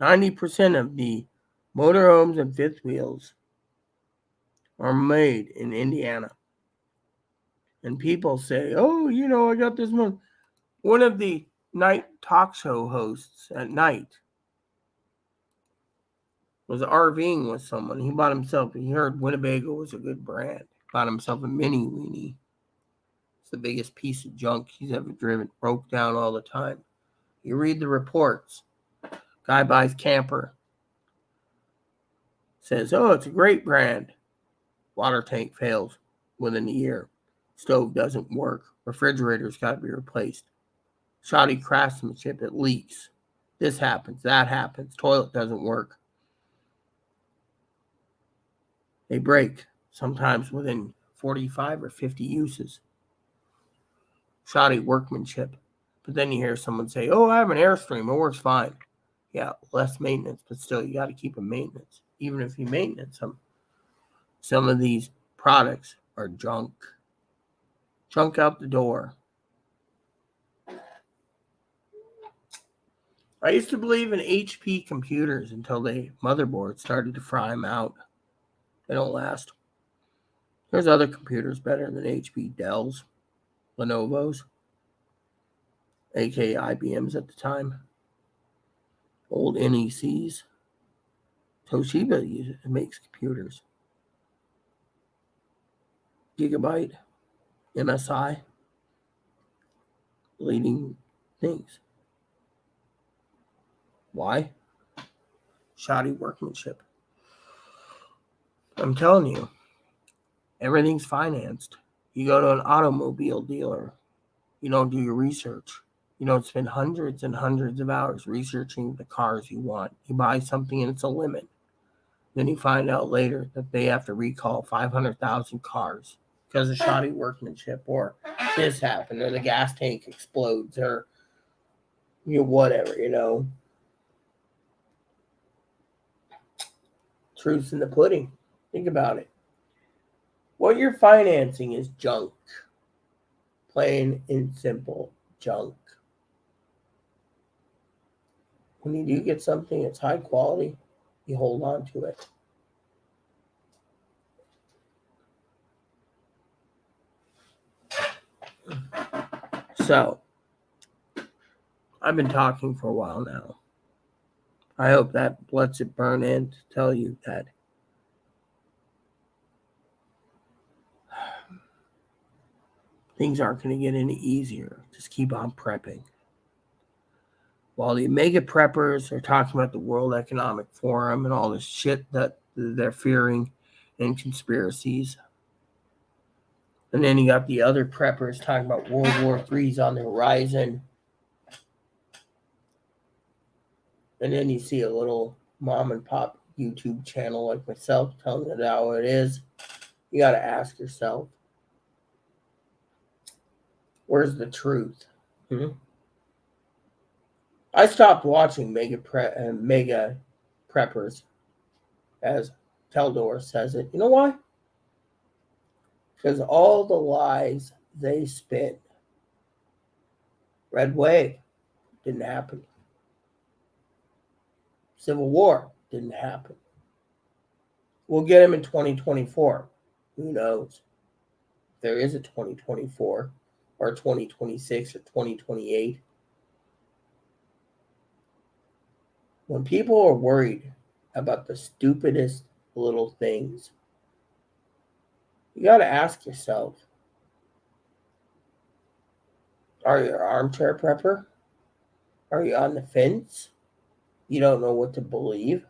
90% of the motorhomes and fifth wheels are made in Indiana. And people say, oh, I got this one. One of the night talk show hosts at night was RVing with someone. He bought himself, he heard Winnebago was a good brand. Bought himself a mini weenie. It's the biggest piece of junk he's ever driven. Broke down all the time. You read the reports. Guy buys camper. Says, oh, it's a great brand. Water tank fails within a year. Stove doesn't work. Refrigerator's got to be replaced. Shoddy craftsmanship, it leaks. This happens, that happens. Toilet doesn't work. They break, sometimes within 45 or 50 uses. Shoddy workmanship. But then you hear someone say, oh, I have an Airstream, it works fine. Yeah, less maintenance, but still you got to keep them maintenance. Even if you maintenance them. Some of these products are junk. Junk out the door. I used to believe in HP computers until the motherboard started to fry them out. They don't last. There's other computers better than HP. Dells, Lenovo's, aka IBM's at the time. Old NECs. Toshiba makes computers. Gigabyte, MSI, leading things. Why? Shoddy workmanship. I'm telling you, everything's financed. You go to an automobile dealer, you don't do your research. You don't spend hundreds and hundreds of hours researching the cars you want. You buy something and it's a limit. Then you find out later that they have to recall 500,000 cars because of shoddy workmanship, or this happened, or the gas tank explodes, or whatever, Truth's in the pudding. Think about it. What you're financing is junk. Plain and simple junk. When you do get something that's high quality, you hold on to it. So, I've been talking for a while now. I hope that lets it burn in to tell you that things aren't going to get any easier. Just keep on prepping. While the mega preppers are talking about the World Economic Forum and all this shit that they're fearing and conspiracies, And then you got the other preppers talking about World War III's on the horizon. And then you see a little mom and pop YouTube channel like myself telling it how it is. You got to ask yourself, where's the truth? I stopped watching mega preppers, as Teldor says it. You know why? Because all the lies they spin. Red Wave didn't happen. Civil War didn't happen. We'll get him in 2024. Who knows? If there is a 2024 or 2026 or 2028. When people are worried about the stupidest little things, you got to ask yourself, are you an armchair prepper? Are you on the fence? You don't know what to believe?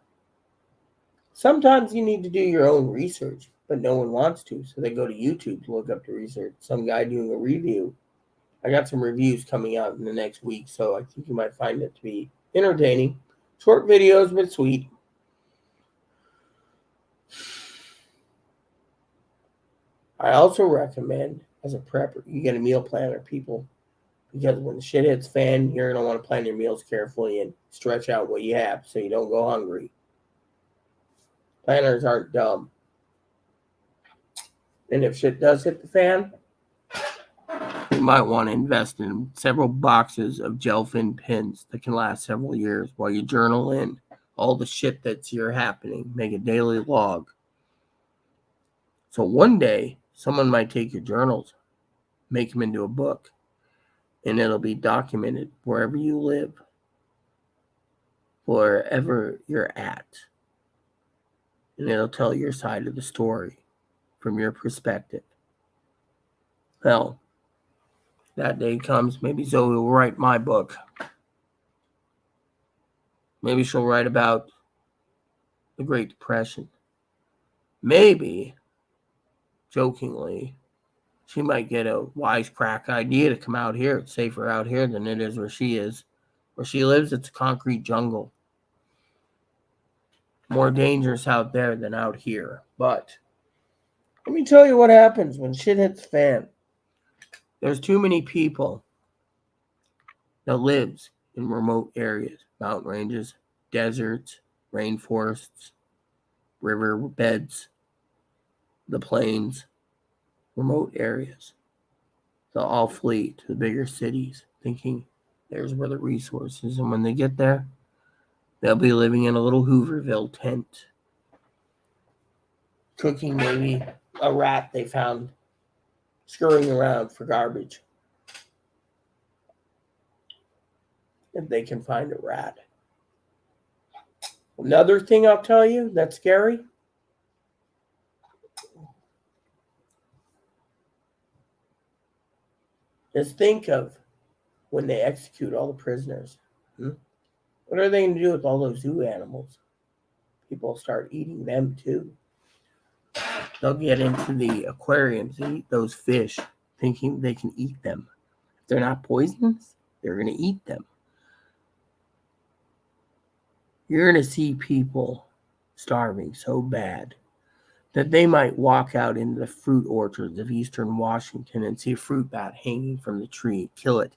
Sometimes you need to do your own research, but no one wants to, so they go to YouTube to look up the research. Some guy doing a review. I got some reviews coming out in the next week, so I think you might find it to be entertaining. Short videos, but sweet. I also recommend, as a prepper, you get a meal planner, people. Because when the shit hits fan, you're going to want to plan your meals carefully and stretch out what you have so you don't go hungry. Planners aren't dumb. And if shit does hit the fan, you might want to invest in several boxes of gel-fin pins that can last several years while you journal in all the shit that's happening. Make a daily log. So one day, someone might take your journals, make them into a book, and it'll be documented wherever you live, wherever you're at. And it'll tell your side of the story from your perspective. Well, that day comes, maybe Zoe will write my book. Maybe she'll write about the Great Depression. Maybe, jokingly, she might get a wisecrack idea to come out here. It's safer out here than it is where she is. Where she lives, it's a concrete jungle. More dangerous out there than out here. But let me tell you what happens when shit hits the fan. There's too many people that lives in remote areas, mountain ranges, deserts, rainforests, river beds, the plains, remote areas. They'll all flee to the bigger cities, thinking there's where the resources. And when they get there, they'll be living in a little Hooverville tent, cooking maybe a rat they found scurrying around for garbage. If they can find a rat. Another thing I'll tell you that's scary is think of when they execute all the prisoners. What are they going to do with all those zoo animals? People start eating them too. They'll get into the aquariums and eat those fish, thinking they can eat them. If they're not poisonous, they're going to eat them. You're going to see people starving so bad that they might walk out into the fruit orchards of eastern Washington and see a fruit bat hanging from the tree, kill it,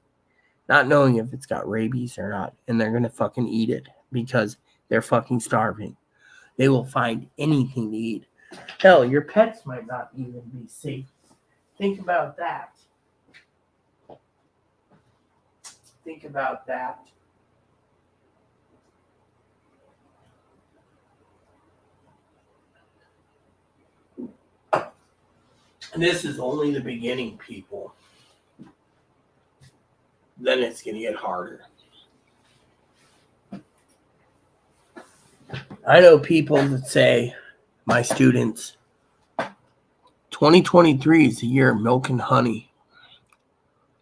not knowing if it's got rabies or not, and they're going to fucking eat it because they're fucking starving. They will find anything to eat. Hell, your pets might not even be safe. Think about that. Think about that. And this is only the beginning, people. Then it's going to get harder. I know people that say, my students, 2023 is the year of milk and honey.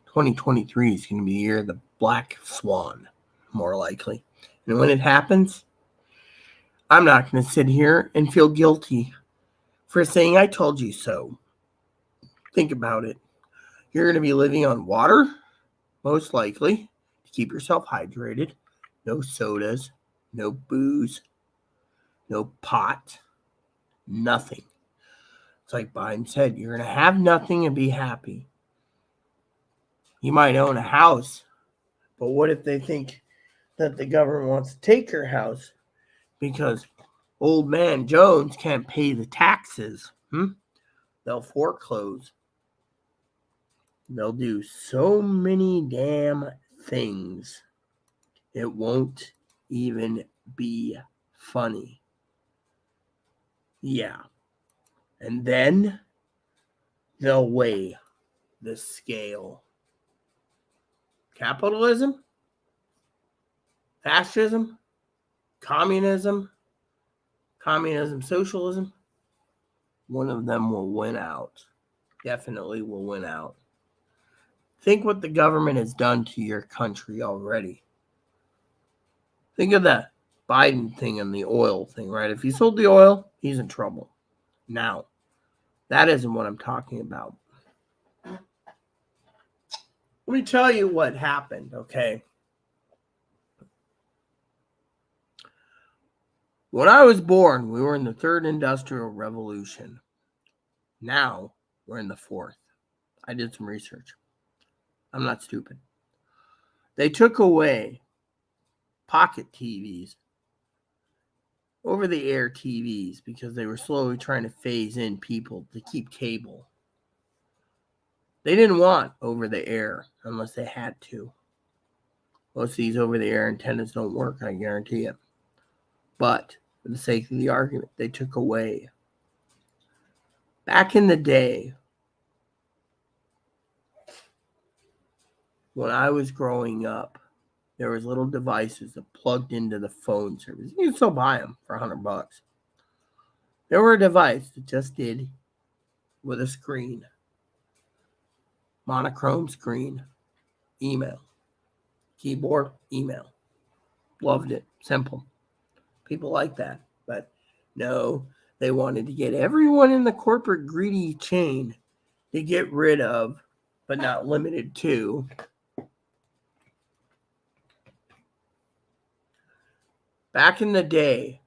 2023 is going to be the year of the black swan, more likely. And when it happens, I'm not going to sit here and feel guilty for saying I told you so. Think about it. You're going to be living on water, most likely, to keep yourself hydrated. No sodas, no booze, no pot, nothing. It's like Biden said, you're going to have nothing and be happy. You might own a house, but what if they think that the government wants to take your house because old man Jones can't pay the taxes? They'll foreclose. They'll do so many damn things. It won't even be funny. Yeah. And then they'll weigh the scale. Capitalism, fascism, communism, socialism, one of them will win out. Definitely will win out. Think what the government has done to your country already. Think of that Biden thing and the oil thing, right? If he sold the oil, he's in trouble. Now, that isn't what I'm talking about. Let me tell you what happened, okay? When I was born, we were in the third industrial revolution. Now, we're in the fourth. I did some research. I'm not stupid. They took away pocket TVs, over-the-air TVs, because they were slowly trying to phase in people to keep cable. They didn't want over-the-air unless they had to. Most of these over-the-air antennas don't work, I guarantee it. But for the sake of the argument, they took away. Back in the day, when I was growing up, there was little devices that plugged into the phone service. You can still buy them for $100. There were a device that just did with a screen, monochrome screen, email, keyboard, email. Loved it. Simple. People like that. But no, they wanted to get everyone in the corporate greedy chain to get rid of, but not limited to, back in the day,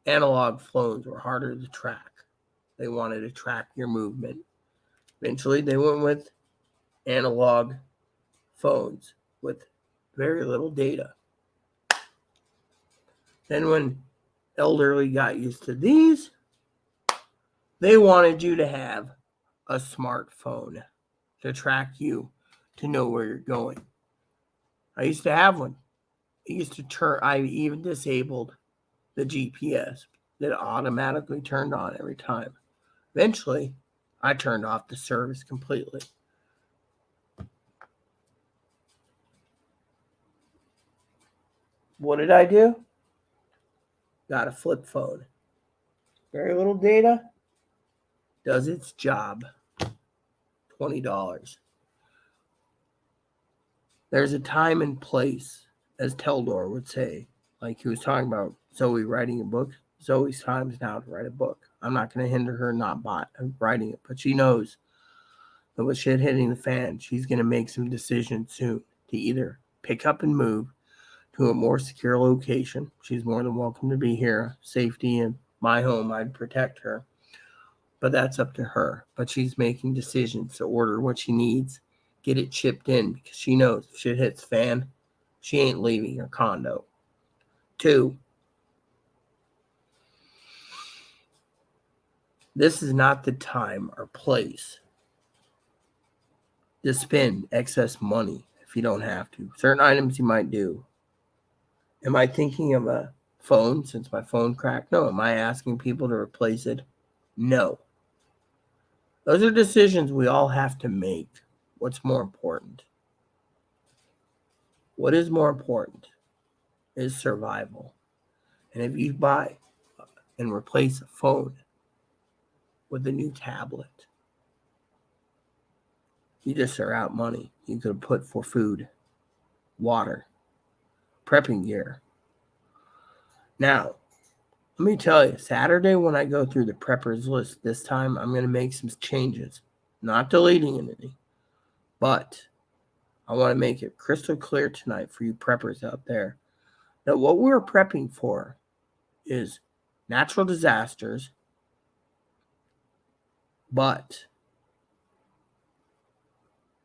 analog phones were harder to track. They wanted to track your movement. Eventually, they went with analog phones with very little data. Then when elderly got used to these, they wanted you to have a smartphone to track you, to know where you're going. I used to have one. I even disabled the GPS that automatically turned on every time. Eventually, I turned off the service completely. What did I do? Got a flip phone. Very little data. Does its job. $20. There's a time and place, as Teldor would say. Like he was talking about Zoe writing a book. Zoe's time is now to write a book. I'm not going to hinder her not writing it, but she knows that with shit hitting the fan, she's going to make some decisions soon to either pick up and move to a more secure location. She's more than welcome to be here. Safety in my home, I'd protect her. But that's up to her. But she's making decisions to order what she needs, get it shipped in, because she knows if shit hits fan, she ain't leaving her condo. 2, this is not the time or place to spend excess money if you don't have to. Certain items you might do. Am I thinking of a phone since my phone cracked? No. Am I asking people to replace it? No. Those are decisions we all have to make. What's more important? What is more important is survival. And if you buy and replace a phone with a new tablet, you just are out money. You could have put for food, water, prepping gear. Now, let me tell you, Saturday when I go through the preppers list this time, I'm going to make some changes. not deleting anything, but I want to make it crystal clear tonight for you preppers out there that what we're prepping for is natural disasters, but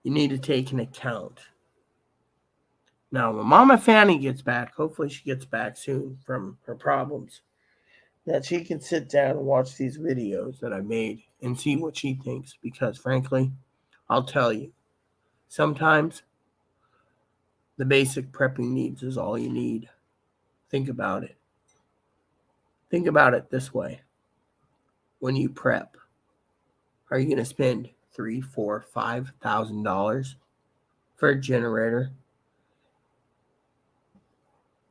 you need to take into account. Now, when Mama Fanny gets back, hopefully she gets back soon from her problems, that she can sit down and watch these videos that I made and see what she thinks. Because frankly, I'll tell you, sometimes the basic prepping needs is all you need. Think about it. Think about it this way. When you prep, are you going to spend $3,000, $4,000, $5,000 for a generator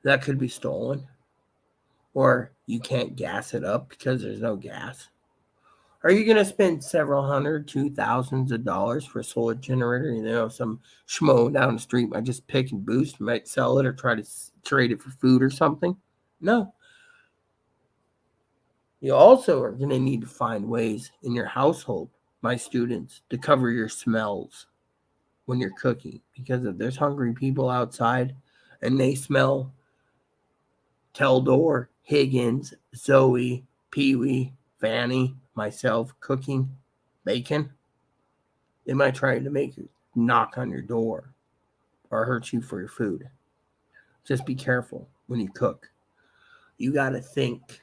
that could be stolen? Or you can't gas it up because there's no gas? Are you going to spend several hundred, $2,000s for a solar generator? You know, some schmo down the street might just pick and boost, might sell it or try to trade it for food or something? No. You also are going to need to find ways in your household, my students, to cover your smells when you're cooking. Because if there's hungry people outside and they smell Teldor, Higgins, Zoe, Pee-wee, Fanny, myself cooking bacon, they might try to make you knock on your door or hurt you for your food. Just be careful when you cook. You got to think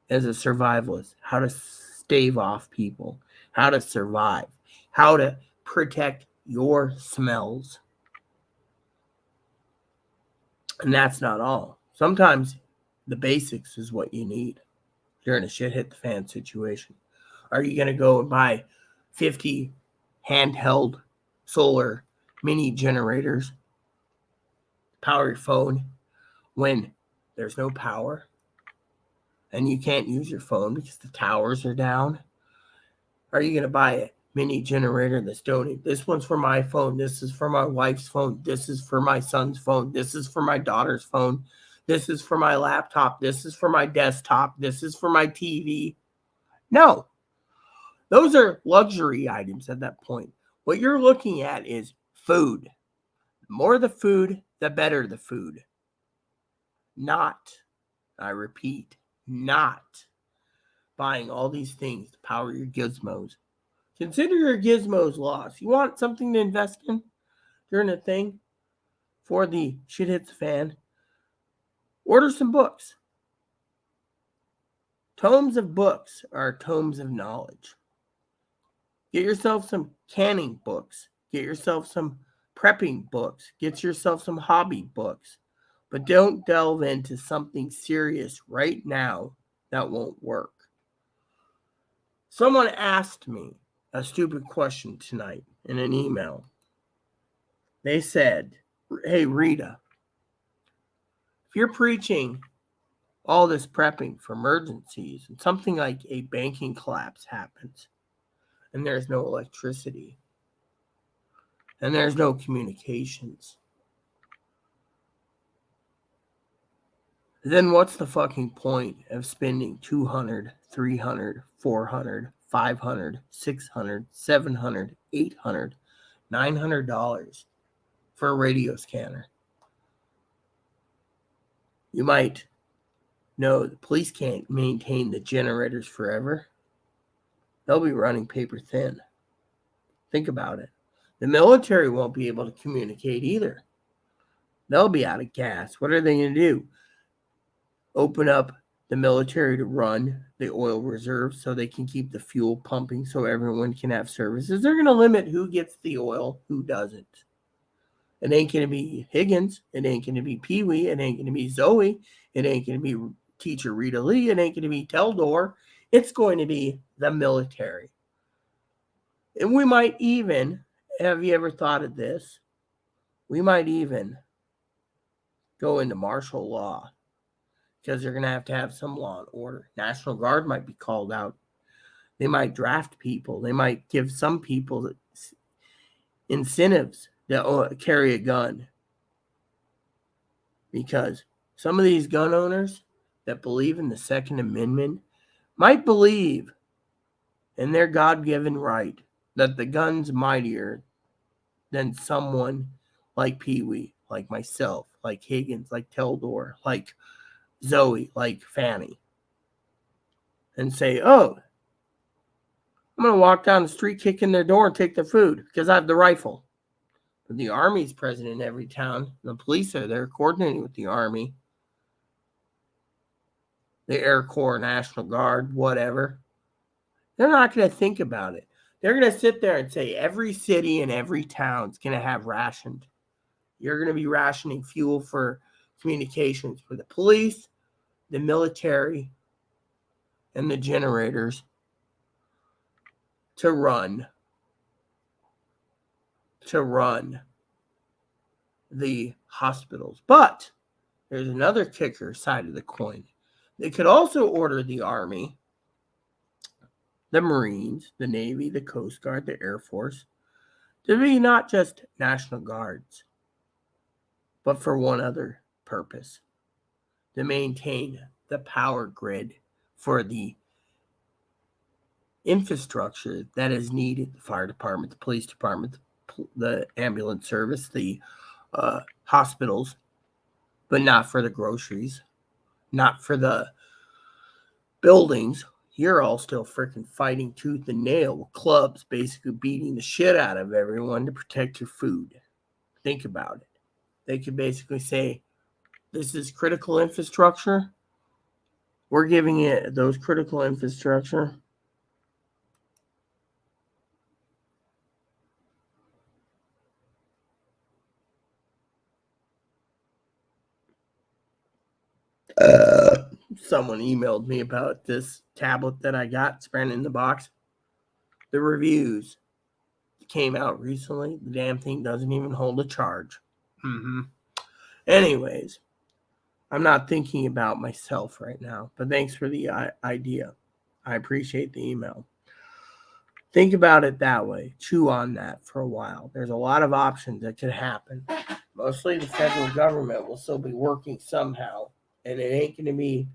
as a survivalist how to stave off people, how to survive, how to protect your smells. And that's not all. Sometimes the basics is what you need during a shit hit the fan situation. Are you going to go and buy 50 handheld solar mini generators to power your phone when there's no power and you can't use your phone because the towers are down? Are you going to buy a mini generator that's donated? This one's for my phone. This is for my wife's phone. This is for my son's phone. This is for my daughter's phone. This is for my laptop. This is for my desktop. This is for my TV. No. Those are luxury items at that point. What you're looking at is food. The more the food, the better the food. Not, I repeat, not buying all these things to power your gizmos. Consider your gizmos lost. You want something to invest in during a thing for the shit hits the fan? Order some books. Tomes of books are tomes of knowledge. Get yourself some canning books. Get yourself some prepping books. Get yourself some hobby books. But don't delve into something serious right now that won't work. Someone asked me a stupid question tonight in an email. They said, hey, Rita, if you're preaching all this prepping for emergencies and something like a banking collapse happens and there's no electricity and there's no communications, then what's the fucking point of spending $200, $300, $400, $500, $600, $700, $800, $900 for a radio scanner? You might know the police can't maintain the generators forever. They'll be running paper thin. Think about it. The military won't be able to communicate either. They'll be out of gas. What are they going to do? Open up the military to run the oil reserves so they can keep the fuel pumping so everyone can have services? They're going to limit who gets the oil, who doesn't. It ain't going to be Higgins. It ain't going to be Pee-wee. It ain't going to be Zoe. It ain't going to be teacher Rita Lee. It ain't going to be Teldor. It's going to be the military. And we might even, have you ever thought of this? We might even go into martial law because they're going to have some law and order. National Guard might be called out. They might draft people. They might give some people incentives to carry a gun. Because some of these gun owners that believe in the Second Amendment might believe in their God-given right that the gun's mightier than someone like Pee Wee, like myself, like Higgins, like Teldor, like Zoe, like Fanny, and say, oh, I'm going to walk down the street, kick in their door, and take their food because I have the rifle. But the Army's present in every town. The police are there coordinating with the Army, the Air Corps, National Guard, whatever. They're not going to think about it. They're going to sit there and say every city and every town is going to have rationed. You're going to be rationing fuel for communications for the police, the military, and the generators to run the hospitals. But there's another kicker side of the coin. They could also order the Army, the Marines, the Navy, the Coast Guard, the Air Force to be not just National Guards, but for one other purpose, to maintain the power grid for the infrastructure that is needed, the fire department, the police department, the ambulance service, the hospitals, but not for the groceries, not for the buildings. You're all still freaking fighting tooth and nail with clubs, basically beating the shit out of everyone to protect your food. Think about it. They could basically say, this is critical infrastructure. We're giving it those critical infrastructure. Someone emailed me about this tablet that I got. It's brand in the box. The reviews came out recently. The damn thing doesn't even hold a charge. Anyways, I'm not thinking about myself right now, but thanks for the idea. I appreciate the email. Think about it that way. Chew on that for a while. There's a lot of options that could happen. Mostly the federal government will still be working somehow, and it ain't going to be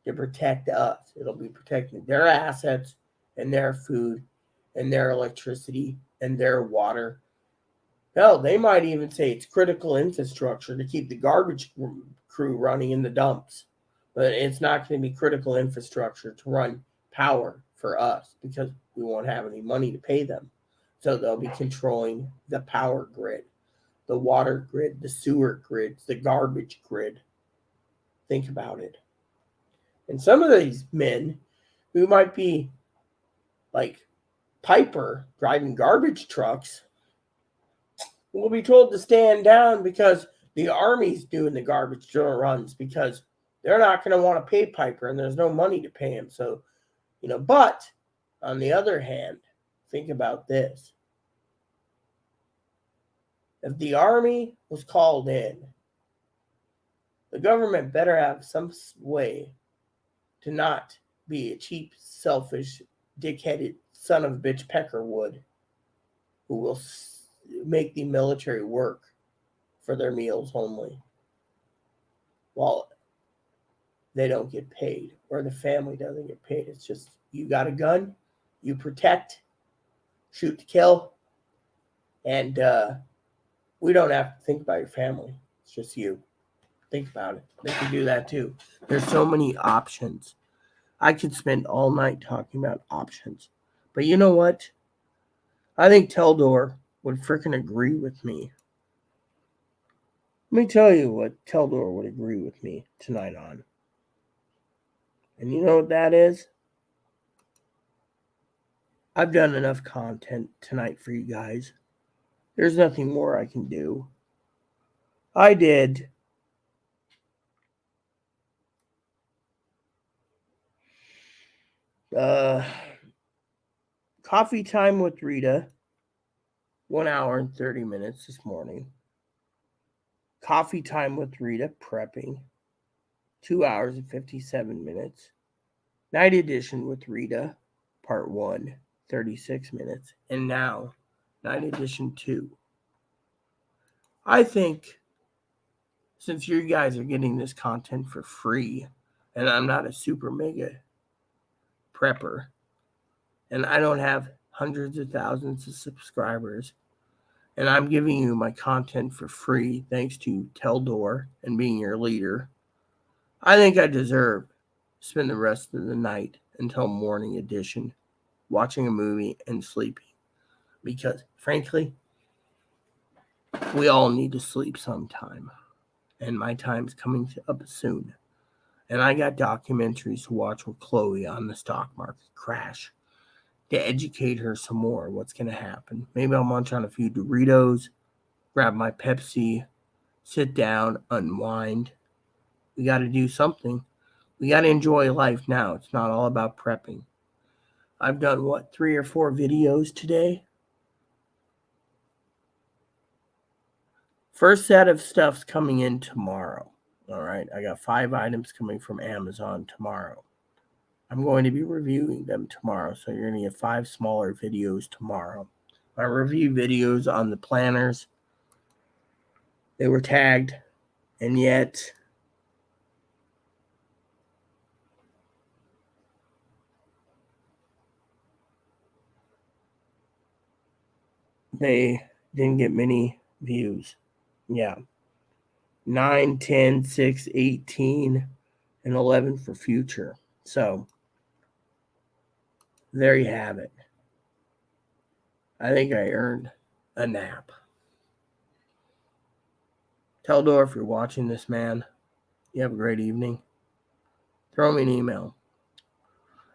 to protect us. It'll be protecting their assets and their food and their electricity and their water. Hell, they might even say it's critical infrastructure to keep the garbage crew running in the dumps. But it's not going to be critical infrastructure to run power for us because we won't have any money to pay them. So they'll be controlling the power grid, the water grid, the sewer grids, the garbage grid. Think about it. And some of these men who might be like Piper driving garbage trucks will be told to stand down because the Army's doing the garbage runs because they're not going to want to pay Piper and there's no money to pay him. So, but on the other hand, think about this. If the Army was called in, the government better have some way to not be a cheap, selfish, dick-headed son of a bitch Peckerwood who will make the military work for their meals only while they don't get paid or the family doesn't get paid. It's just, you got a gun, you protect, shoot to kill, and we don't have to think about your family. It's just you. Think about it. They can do that too. There's so many options. I could spend all night talking about options. But you know what? I think Teldor would freaking agree with me. Let me tell you what Teldor would agree with me tonight on. And you know what that is? I've done enough content tonight for you guys. There's nothing more I can do. I did coffee time with Rita, 1 hour and 30 minutes this morning. Coffee time with Rita, prepping, 2 hours and 57 minutes. Night edition with Rita, part 1, 36 minutes. And now, night edition 2. I think since you guys are getting this content for free, and I'm not a super mega prepper, and I don't have hundreds of thousands of subscribers, and I'm giving you my content for free thanks to Teldor and being your leader, I think I deserve to spend the rest of the night until morning edition watching a movie and sleeping. Because, frankly, we all need to sleep sometime. And my time's coming up soon. And I got documentaries to watch with Chloe on the stock market crash to educate her some more what's going to happen. Maybe I'll munch on a few Doritos, grab my Pepsi, sit down, unwind. We got to do something. We got to enjoy life now. It's not all about prepping. I've done, 3 or 4 videos today? First set of stuff's coming in tomorrow. All right, I got 5 items coming from Amazon tomorrow. I'm going to be reviewing them tomorrow, so you're going to get 5 smaller videos tomorrow. My review videos on the planners, they were tagged, and yet they didn't get many views. Yeah. 9, 10, 6, 18, and 11 for future. So, there you have it. I think I earned a nap. Teldor, if you're watching this, man, you have a great evening. Throw me an email.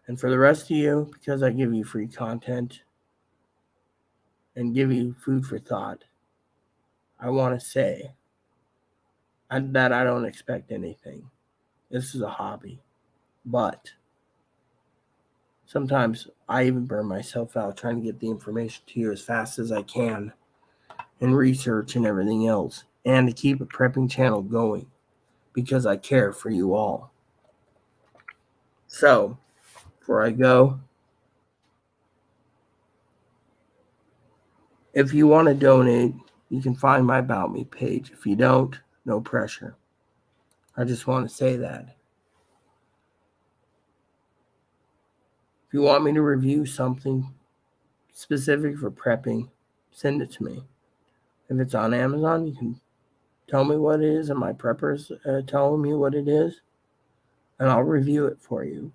And for the rest of you, because I give you free content and give you food for thought, I want to say that I don't expect anything. This is a hobby. But sometimes I even burn myself out trying to get the information to you as fast as I can and research and everything else, and to keep a prepping channel going because I care for you all. So, before I go, if you want to donate, you can find my About Me page. If you don't, no pressure. I just want to say that. If you want me to review something specific for prepping, send it to me. If it's on Amazon, you can tell me what it is, and my preppers tell me what it is, and I'll review it for you.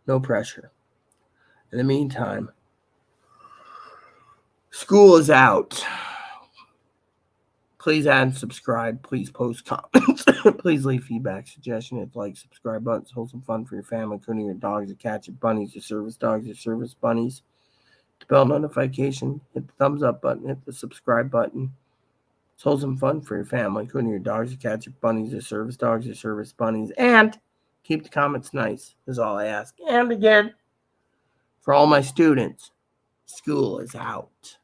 No pressure. In the meantime, school is out. Please add and subscribe. Please post comments. Please leave feedback, suggestion, hit the like, subscribe buttons. Hold some fun for your family, including your dogs, your cats, your bunnies, your service dogs, your service bunnies. The bell notification, hit the thumbs up button, hit the subscribe button. Hold some fun for your family, including your dogs, your cats, your bunnies, your service dogs, your service bunnies. And keep the comments nice, is all I ask. And again, for all my students, school is out.